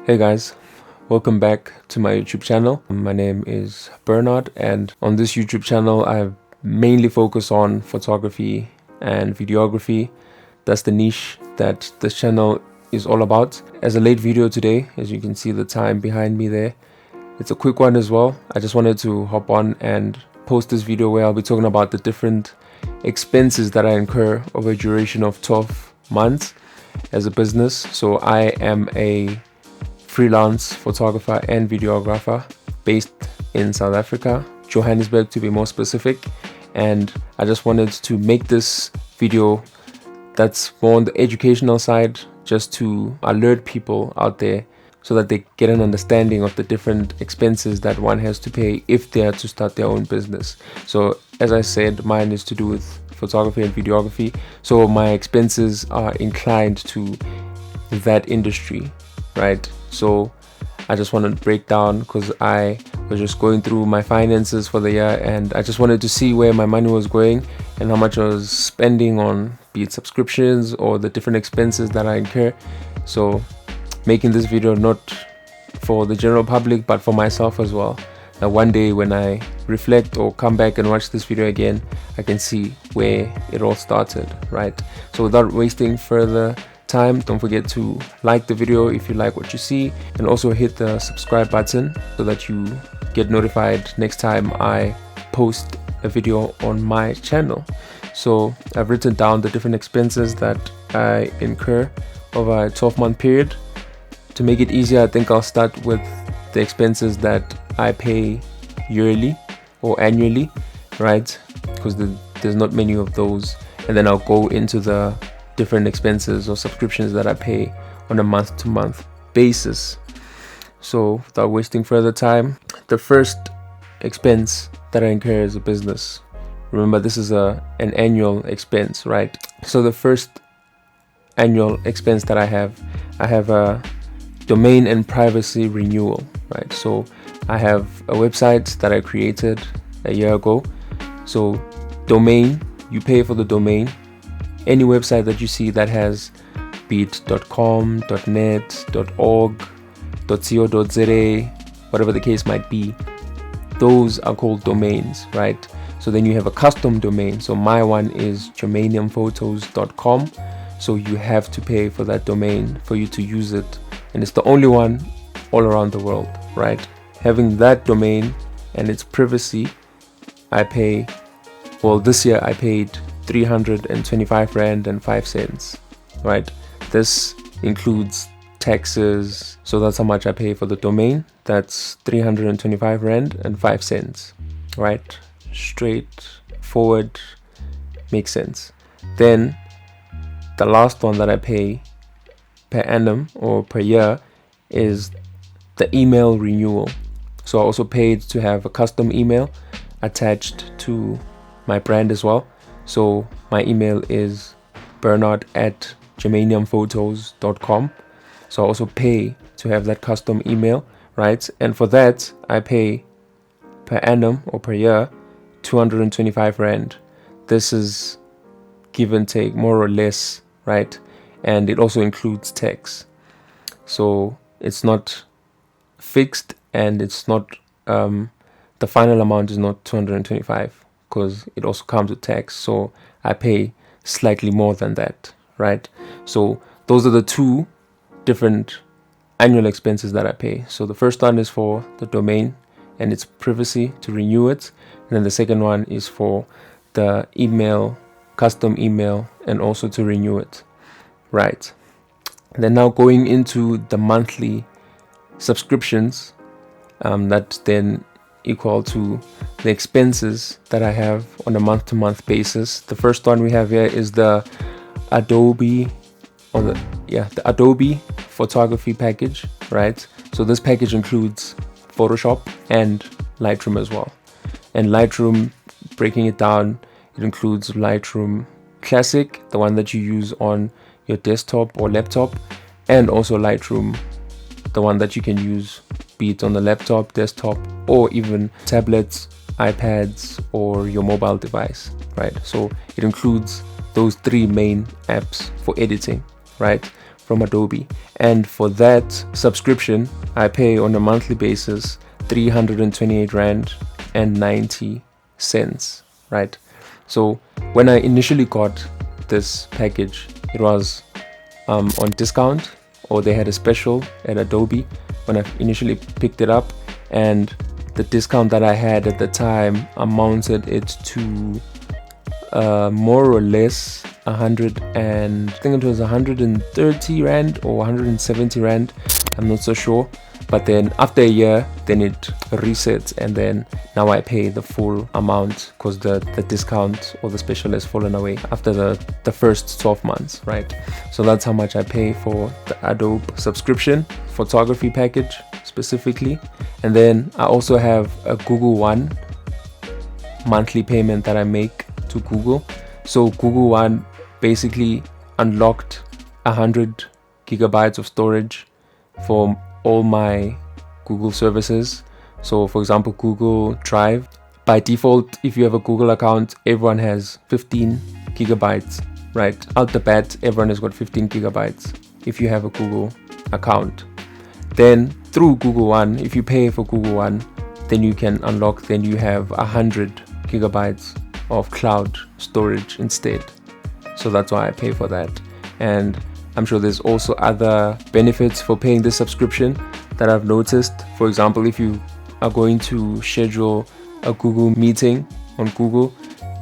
Hey guys, welcome back to my YouTube channel. My name is Benard, and on this YouTube channel I mainly focus on photography and videography. That's the niche that this channel is all about. As a late video today, as you can see the time behind me there, it's a quick one as well. I just wanted to hop on and post this video where I'll be talking about the different expenses that I incur over a duration of 12 months as a business. So I am a freelance photographer and videographer based in South Africa, Johannesburg to be more specific, and I just wanted to make this video that's more on the educational side, just to alert people out there so that they get an understanding of the different expenses that one has to pay if they are to start their own business. So as I said, mine is to do with photography and videography, so my expenses are inclined to that industry, right? So I just wanted to break down, because I was just going through my finances for the year and I just wanted to see where my money was going and how much I was spending on, be it subscriptions or the different expenses that I incur. So making this video not for the general public but for myself as well. Now one day when I reflect or come back and watch this video again, I can see where it all started, right? So without wasting further time, don't forget to like the video if you like what you see, and also hit the subscribe button so that you get notified next time I post a video on my channel. So I've written down the different expenses that I incur over a 12-month period. To make it easier, I think I'll start with the expenses that I pay yearly or annually, right? Because there's not many of those, and then I'll go into the different expenses or subscriptions that I pay on a month-to-month basis. So without wasting further time, the first expense that I incur as a business, remember this is an annual expense, right? So the first annual expense that I have a domain and privacy renewal, right? So I have a website that I created a year ago. So domain, you pay for the domain. Any website that you see that has be it .com, .net, .org, .co.za, whatever the case might be, those are called domains, right? So then you have a custom domain. So my one is germaniumphotos.com. So you have to pay for that domain for you to use it, and it's the only one all around the world, right? Having that domain and its privacy, I pay, well, this year I paid 325 Rand and 5 cents, right? This includes taxes, so that's how much I pay for the domain. That's 325 Rand and 5 cents, right? Straightforward, makes sense. Then the last one that I pay per annum or per year is the email renewal. So I also paid to have a custom email attached to my brand as well. So my email is bernard@germaniumphotos.com. So I also pay to have that custom email, right? And for that, I pay per annum or per year 225 Rand. This is give and take, more or less, right? And it also includes tax. So it's not fixed, and it's not, the final amount is not 225. Because it also comes with tax, so I pay slightly more than that, right? So those are the two different annual expenses that I pay. So the first one is for the domain and its privacy, to renew it, and then the second one is for the email, custom email, and also to renew it, right? And then now going into the monthly subscriptions, that then equal to the expenses that I have on a month-to-month basis. The first one we have here is the Adobe photography package, right? So this package includes Photoshop and Lightroom as well. And Lightroom, breaking it down, it includes Lightroom Classic, the one that you use on your desktop or laptop, and also Lightroom, the one that you can use be it on the laptop, desktop, or even tablets, iPads, or your mobile device, right? So it includes those three main apps for editing, right? from Adobe. And for that subscription, I pay on a monthly basis 328 Rand and 90 cents, right? So when I initially got this package, it was on discount, or they had a special at Adobe when I initially picked it up, and the discount that I had at the time amounted it to more or less 100 and I think it was 130 Rand or 170 Rand, I'm not so sure. But then after a year, then it resets, and then now I pay the full amount because the discount or the special has fallen away after the first 12 months, right? So that's how much I pay for the Adobe subscription photography package specifically. And then I also have a Google One monthly payment that I make to Google. So Google One basically unlocked 100 gigabytes of storage for all my Google services. So for example, Google Drive, by default, if you have a Google account, everyone has 15 gigabytes, right? Out the bat, everyone has got 15 gigabytes if you have a Google account. Then through Google One, if you pay for Google One, then you can unlock, then you have 100 gigabytes of cloud storage instead. So that's why I pay for that. And I'm sure there's also other benefits for paying this subscription that I've noticed. For example, if you are going to schedule a Google meeting on Google,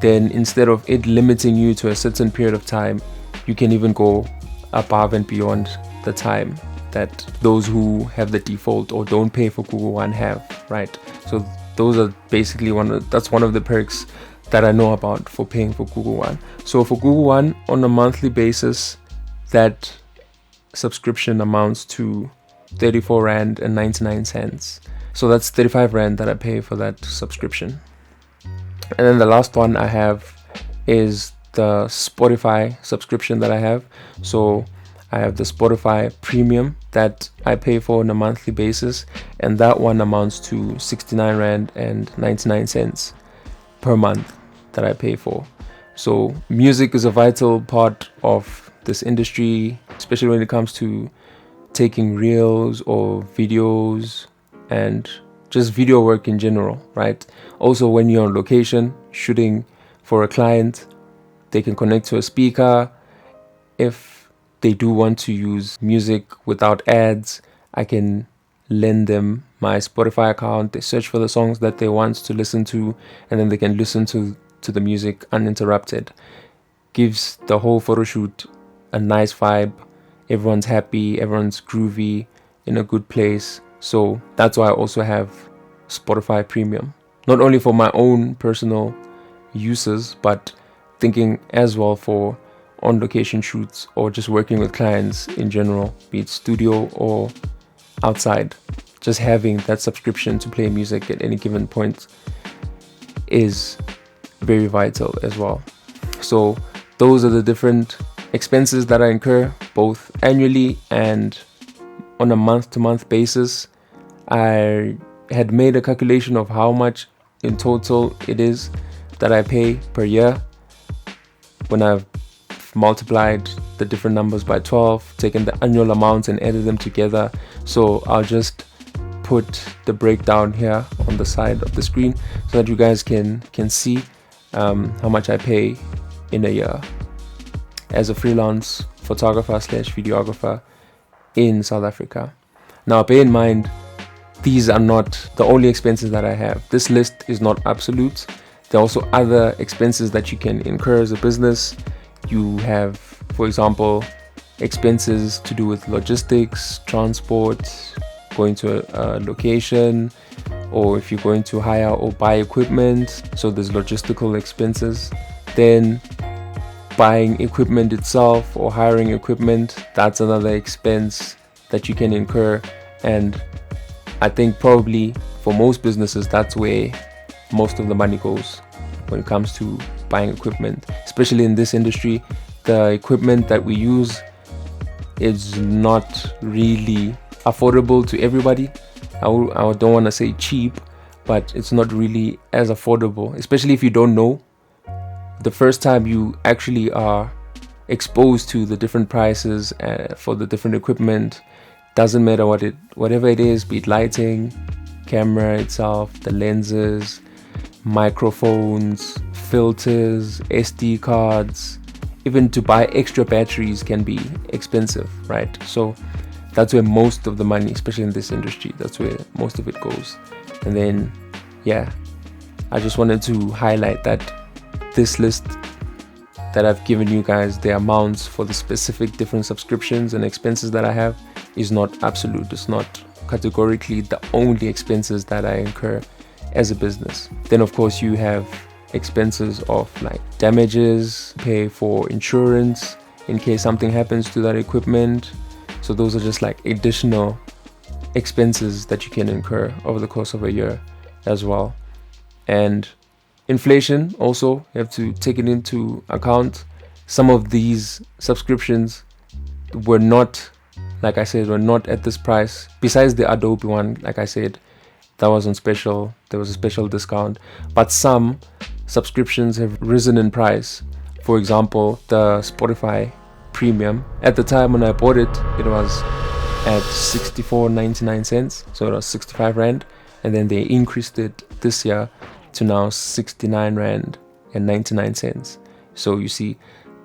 then instead of it limiting you to a certain period of time, you can even go above and beyond the time that those who have the default or don't pay for Google One have, right? So those are basically that's one of the perks that I know about for paying for Google One. So for Google One on a monthly basis, that subscription amounts to 34 Rand and 99 cents. So that's 35 Rand that I pay for that subscription. And then the last one I have is the Spotify subscription that I have. So I have the Spotify Premium that I pay for on a monthly basis, and that one amounts to 69 Rand and 99 cents per month that I pay for. So music is a vital part of this industry, especially when it comes to taking reels or videos and just video work in general, right? Also, when you're on location shooting for a client, they can connect to a speaker. If they do want to use music without ads, I can lend them my Spotify account. They search for the songs that they want to listen to, and then they can listen to the music uninterrupted. Gives the whole photo shoot a nice vibe. Everyone's happy, everyone's groovy, in a good place. So that's why I also have Spotify Premium, not only for my own personal uses, but thinking as well for on location shoots or just working with clients in general, be it studio or outside. Just having that subscription to play music at any given point is very vital as well. So those are the different expenses that I incur both annually and on a month-to-month basis. I had made a calculation of how much in total it is that I pay per year when I've multiplied the different numbers by 12, taken the annual amounts and added them together. So I'll just put the breakdown here on the side of the screen so that you guys can see how much I pay in a year as a freelance photographer slash videographer in South Africa. Now, bear in mind, these are not the only expenses that I have. This list is not absolute. There are also other expenses that you can incur as a business. You have, for example, expenses to do with logistics, transport, going to a location, or if you're going to hire or buy equipment. So there's logistical expenses. Then buying equipment itself or hiring equipment, that's another expense that you can incur. And I think probably for most businesses, that's where most of the money goes when it comes to buying equipment. Especially in this industry, the equipment that we use is not really affordable to everybody. I don't want to say cheap, but it's not really as affordable, especially if you don't know. The first time you actually are exposed to the different prices for the different equipment. Doesn't matter whatever it is, be it lighting, camera itself, the lenses, microphones, filters, SD cards, even to buy extra batteries can be expensive, right? So that's where most of the money, especially in this industry, that's where most of it goes. And then, yeah, I just wanted to highlight that this list that I've given you guys, the amounts for the specific different subscriptions and expenses that I have, is not absolute. It's not categorically the only expenses that I incur as a business. Then of course you have expenses of like damages, pay for insurance in case something happens to that equipment. So those are just like additional expenses that you can incur over the course of a year as well. And inflation also, you have to take it into account. Some of these subscriptions were not, like I said, were not at this price. Besides the Adobe one, like I said, that was on special, there was a special discount. But some subscriptions have risen in price. For example, the Spotify Premium, at the time when I bought it, it was at 64.99 cents, so it was 65 rand, and then they increased it this year to now 69 rand and 99 cents. So you see,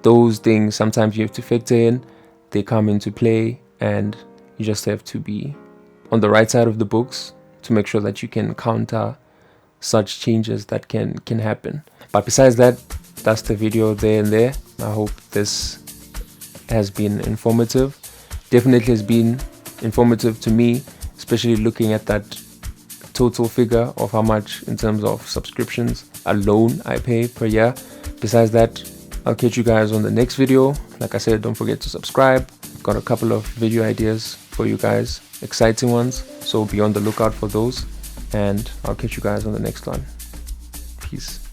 those things sometimes you have to factor in, they come into play, and you just have to be on the right side of the books to make sure that you can counter such changes that can happen. But besides that, that's the video there and there. I hope this has been informative. Definitely has been informative to me, especially looking at that total figure of how much in terms of subscriptions alone I pay per year. Besides that, I'll catch you guys on the next video. Like I said, don't forget to subscribe. Got a couple of video ideas for you guys, exciting ones, so be on the lookout for those, and I'll catch you guys on the next one. Peace.